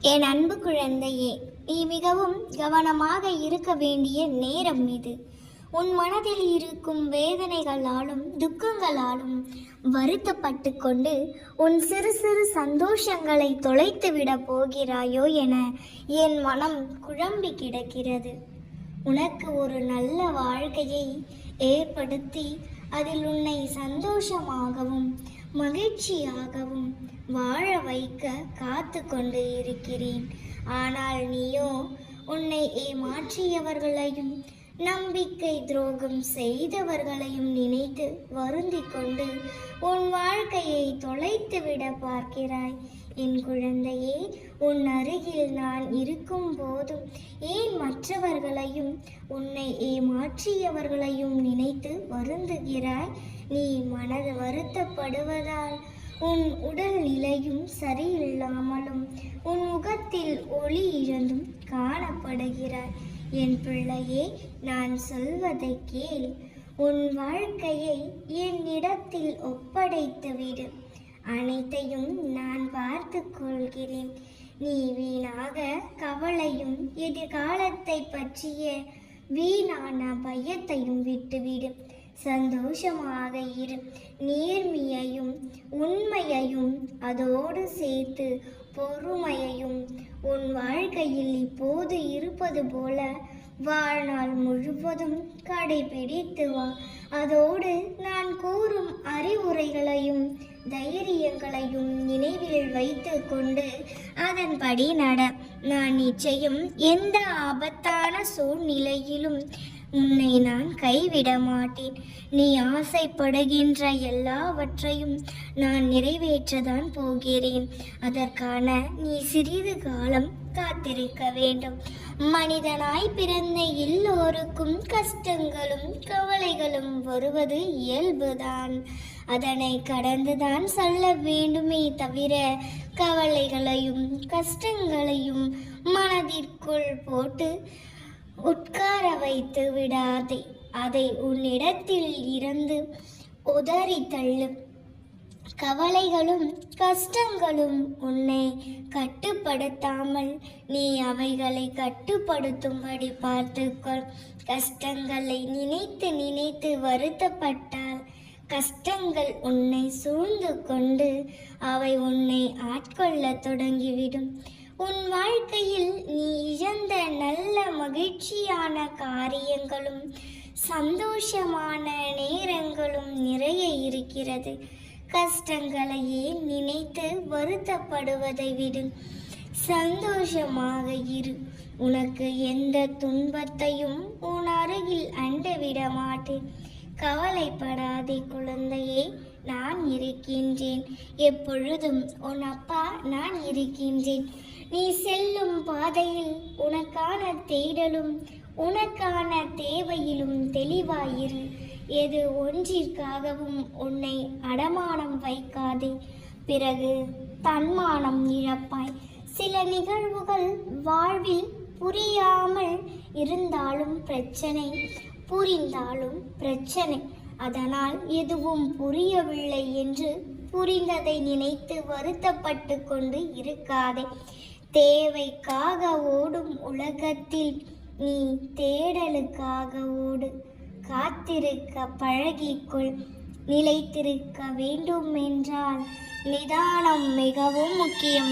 என் அன்பு குழந்தையே, நீ மிகவும் கவனமாக இருக்க வேண்டிய நேரம் இது. உன் மனதில் இருக்கும் வேதனைகளாலும் துக்கங்களாலும் வருத்தப்பட்டு கொண்டு உன் சிறு சிறு சந்தோஷங்களை தொலைத்துவிட போகிறாயோ என என் மனம் குழம்பி கிடக்கிறது. உனக்கு ஒரு நல்ல வாழ்க்கையை ஏற்படுத்தி அதில் உன்னை சந்தோஷமாகவும் மகிழ்ச்சியாகவும் வாழ வைக்க காத்து கொண்டு இருக்கிறேன். ஆனால் நீயோ உன்னை ஏமாற்றியவர்களையும் நம்பிக்கை துரோகம் செய்தவர்களையும் நினைத்து வருந்தி கொண்டு உன் வாழ்க்கையை தொலைத்துவிட பார்க்கிறாய். என் குழந்தையே, உன் அருகில் நான் இருக்கும் போதும் ஏன் மற்றவர்களையும் உன்னை ஏமாற்றியவர்களையும் நினைத்து வருந்துகிறாய்? நீ மனது வருத்தப்படுவதால் உன் உடல் நிலையும் சரியில்லாமலும் உன் முகத்தில் ஒளி இழந்தும் காணப்படுகிறாய். என் பிள்ளையே, நான் சொல்வதை கேள். உன் வாழ்க்கையை என்னிடத்தில் ஒப்படைத்துவிடு. அனைத்தையும் நான் பார்த்து கொள்கிறேன். நீ வீணாக கவலையும் எதிர்காலத்தை பற்றிய வீணான பயத்தையும் விட்டுவிடு. சந்தோஷமாக இரு. நேர்மையையும் உண்மையையும் அதோடு சேர்த்து பொறுமையையும் உன் வாழ்க்கையில் இப்போது இருப்பது போல வாழ்நாள் முழுவதும் கடைபிடித்து வா. அதோடு நான் கூறும் அறிவுரைகளையும் தைரியங்களையும் நினைவில் வைத்து கொண்டு அதன்படி நட. நான் நிச்சயம் எந்த ஆபத்தான சூழ்நிலையிலும் உன்னை நான் கைவிட மாட்டேன். நீ ஆசைப்படுகின்ற எல்லாவற்றையும் நான் நிறைவேற்றதான் போகிறேன். அதற்கான நீ சிறிது காலம் காத்திருக்க வேண்டும். மனிதனாய் பிறந்த எல்லோருக்கும் கஷ்டங்களும் கவலைகளும் வருவது இயல்புதான். அதனை கடந்துதான் செல்ல வேண்டுமே தவிர கவலைகளையும் கஷ்டங்களையும் மனதிற்குள் போட்டு உட்கார வைத்து விடாதே. அதை உன்னிடத்தில் இருந்து உதறி தள்ளு. கவலைகளும் கஷ்டங்களும் உன்னை கட்டுப்படுத்தாமல் நீ அவைகளை கட்டுப்படுத்தும்படி பார்த்துக்கொள். கஷ்டங்களை நினைத்து நினைத்து வருத்தப்பட்டால் கஷ்டங்கள் உன்னை சூழ்ந்து கொண்டு அவை உன்னை ஆட்கொள்ள தொடங்கிவிடும். உன் வாழ்க்கையில் நீ இழந்த நல்ல மகிழ்ச்சியான காரியங்களும் சந்தோஷமான நேரங்களும் நிறைய இருக்கிறது. கஷ்டங்களையே நினைத்து வருத்தப்படுவதை விடு. சந்தோஷமாக இரு. உனக்கு எந்த துன்பத்தையும் உன் அருகில் அண்டவிட மாட்டேன். கவலைப்படாதே குழந்தையே, நான் இருக்கின்றேன். எப்பொழுதும் உன் அப்பா நான் இருக்கின்றேன். நீ செல்லும் பாதையில் உனக்கான தேடலும் உனக்கான தேவையிலும் தெளிவாயிரு. எது ஒன்றிற்காகவும் உன்னை அடமானம் வைக்காதே. பிறகு தன்மானம் இழப்பாய். சில நிகழ்வுகள் வாழ்வில் புரியாமல் இருந்தாலும் பிரச்சனை, புரிந்தாலும் பிரச்சனை. அதனால் எதுவும் புரியவில்லை என்று புரிந்ததை நினைத்து வருத்தப்பட்டு கொண்டு இருக்காதே. தேவைக்காக ஓடும் உலகத்தில் நீ தேடலுக்காக ஓடு. காத்திருக்க பழகிக்கொள். நிலைத்திருக்க வேண்டும் என்றால் நிதானம் மிகவும் முக்கியம்.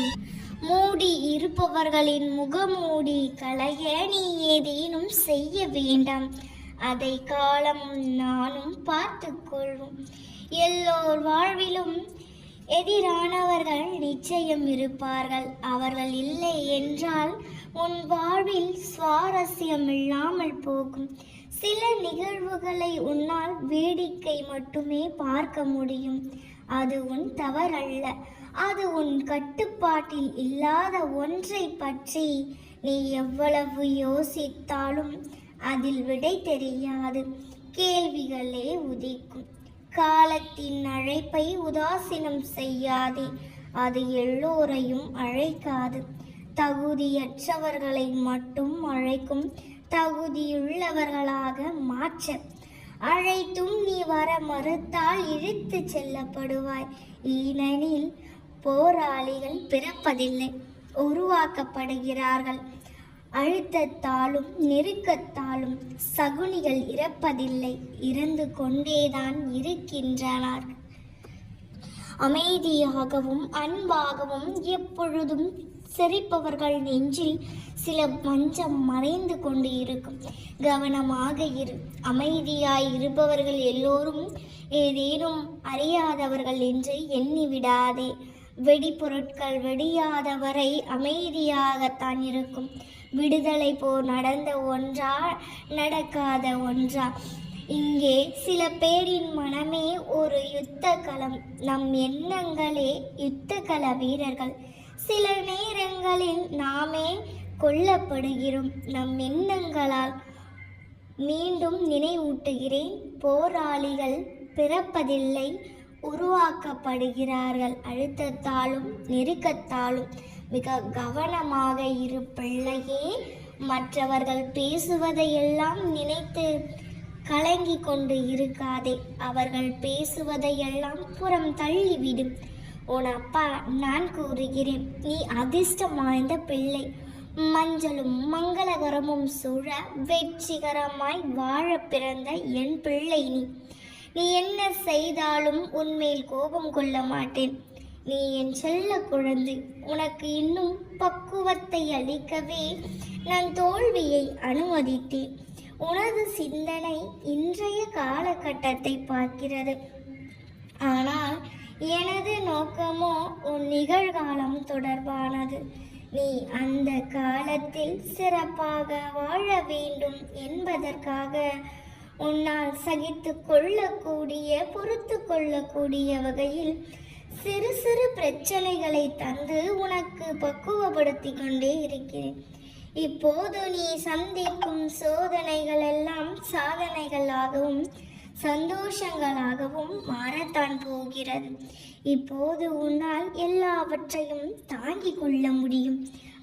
மூடி இருப்பவர்களின் முகமூடி களைய நீ ஏதேனும் செய்ய வேண்டாம். அதை காலம் நானும் பார்த்து கொள்வோம். எல்லோர் வாழ்விலும் எதிரானவர்கள் நிச்சயம் இருப்பார்கள். அவர்கள் இல்லை என்றால் உன் வாழ்வில் சுவாரஸ்யம் இல்லாமல் போகும். சில நிகழ்வுகளை உன்னால் வேடிக்கை மட்டுமே பார்க்க முடியும். அது உன் தவறல்ல. அது உன் கட்டுப்பாட்டில் இல்லாத ஒன்றை பற்றி நீ எவ்வளவு யோசித்தாலும் அதில் விடை தெரியாது. கேள்விகளே உதிக்கும். காலத்தின் அழைப்பை உதாசீனம் செய்யாதே. அது எல்லோரையும் அழைக்காது. தகுதியற்றவர்களை மட்டும் அழைக்கும். தகுதியுள்ளவர்களாக மாற்ற அழைத்தும் நீ வர மறுத்தால் இழுத்து செல்லப்படுவாய். ஏனெனில் போராளிகள் பிறப்பதில்லை, உருவாக்கப்படுகிறார்கள். அழுத்தத்தாலும் நெருக்கத்தாலும் சகுனிகள் இறப்பதில்லை, இறந்து கொண்டேதான் இருக்கின்றனர். அமைதியாகவும் அன்பாகவும் எப்பொழுதும் சிரிப்பவர்கள் நெஞ்சில் சில பஞ்சம் மறைந்து கொண்டு இருக்கும். கவனமாக இரு. அமைதியாய் இருப்பவர்கள் எல்லோரும் ஏதேனும் அறியாதவர்கள் என்று எண்ணிவிடாதே. வெடிப்பொருட்கள் வெடியாதவரை அமைதியாகத்தான் இருக்கும். விடுதலை போர் நடந்த ஒன்றா, நடக்காத ஒன்றா? இங்கே சில பேரின் மனமே ஒரு யுத்த களம். நம் எண்ணங்களே யுத்த கள வீரர்கள். சில நேரங்களில் நாமே கொல்லப்படுகிறோம் நம் எண்ணங்களால். மீண்டும் நினைவூட்டுகிறேன், போராளிகள் பிறப்பதில்லை, உருவாக்கப்படுகிறார்கள். அழுத்தத்தாலும் நெருக்கத்தாலும். மிக கவனமாக இரு பிள்ளையே. மற்றவர்கள் பேசுவதையெல்லாம் நினைத்து கலங்கி கொண்டு இருக்காதே. அவர்கள் பேசுவதையெல்லாம் புறம் தள்ளிவிடும். உன் அப்பா நான் கூறுகிறேன், நீ அதிர்ஷ்டம் வாய்ந்த பிள்ளை. மஞ்சளும் மங்களகரமும் சூழ வெற்றிகரமாய் வாழ பிறந்த என் பிள்ளை நீ. நீ என்ன செய்தாலும் உன்மேல் கோபம் கொள்ள மாட்டேன். நீ என் செல்ல குழந்தை. உனக்கு இன்னும் பக்குவத்தை அளிக்கவே நான் தோல்வியை அனுமதித்தேன். உனது சிந்தனை இன்றைய காலகட்டத்தை பார்க்கிறது. ஆனால் எனது நோக்கமோ உன் நிகழ்காலம் தொடர்பானது. நீ அந்த காலத்தில் சிறப்பாக வாழ வேண்டும் என்பதற்காக உன்னால் சகித்து கொள்ளக்கூடிய, பொறுத்து கொள்ளக்கூடிய வகையில் சிறு சிறு பிரச்சனைகளை தந்து உனக்கு பக்குவப்படுத்தி கொண்டே இருக்கிறேன். இப்போது நீ சந்திக்கும் சோதனைகள் எல்லாம் சாதனைகளாகவும் சந்தோஷங்களாகவும் மாறத்தான் போகிறது. இப்போது உன்னால் எல்லாவற்றையும் தாங்கிக் கொள்ள முடியும்.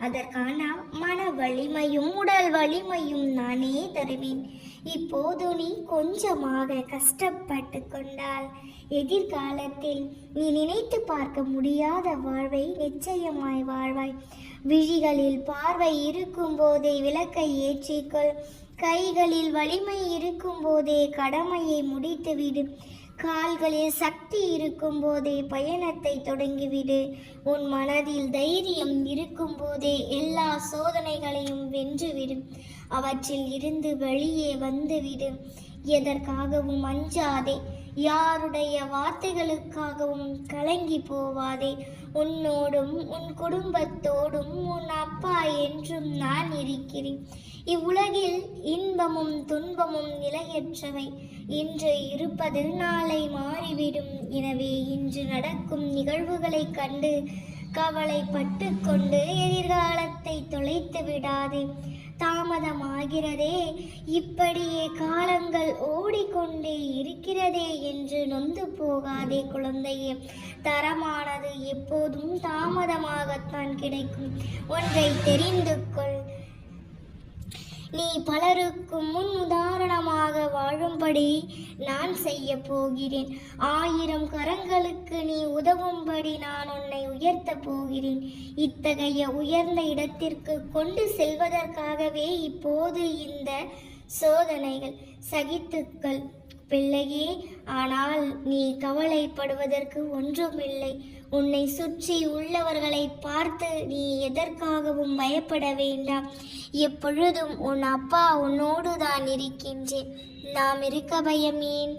அதற்கான மன வலிமையும் உடல் வலிமையும் நானே தருவேன். இப்போது நீ கொஞ்சமாக கஷ்டப்பட்டு கொண்டால் எதிர்காலத்தில் நீ நினைத்து பார்க்க முடியாத வாழ்வை நிச்சயமாய் வாழ்வாய். விழிகளில் பார்வை இருக்கும் போதே விளக்கை ஏற்றிக்கொள். கைகளில் வலிமை இருக்கும் போதே கடமையை முடித்துவிடு. கால்களில் சக்தி இருக்கும் போதே பயணத்தை தொடங்கிவிடு. உன் மனதில் தைரியம் இருக்கும் போதே எல்லா சோதனைகளையும் வென்றுவிடு. அவற்றில் இருந்து வெளியே வந்துவிடு. எதற்காகவும் அஞ்சாதே. யாருடைய வார்த்தைகளுக்காகவும் கலங்கி போவாதே. உன்னோடும் உன் குடும்பத்தோடும் உன் அப்பா என்றும் நான் இருக்கிறேன். இவ்வுலகில் இன்பமும் துன்பமும் நிலையற்றவை. இன்று இருப்பது நாளை மாறிவிடும். எனவே இன்று நடக்கும் நிகழ்வுகளை கண்டு கவலைப்பட்டு கொண்டு எதிர்காலத்தை தொலைத்து விடாதே. தாமதமாகிறதே, இப்படியே காலங்கள் ஓடிக்கொண்டே இருக்கிறதே என்று நொந்து போகாதே குழந்தையே. தரமானது எப்போதும் தாமதமாகத்தான் கிடைக்கும். ஒன்றை தெரிந்து கொள், நீ பலருக்கு முன் உதாரணமாக வாழும்படி நான் செய்ய போகிறேன். 1000 கரங்களுக்கு நீ உதவும்படி நான் உன்னை உயர்த்த போகிறேன். இத்தகைய உயர்ந்த இடத்திற்கு கொண்டு செல்வதற்காகவே இப்போது இந்த சோதனைகள். சகித்துக்கள் பிள்ளையே. ஆனால் நீ கவலைப்படுவதற்கு ஒன்றுமில்லை. உன்னை சுற்றி உள்ளவர்களை பார்த்து நீ எதற்காகவும் பயப்பட வேண்டாம். எப்பொழுதும் உன் அப்பா உன்னோடு தான் இருக்கின்றேன். நாம் இருக்க பயமேன்?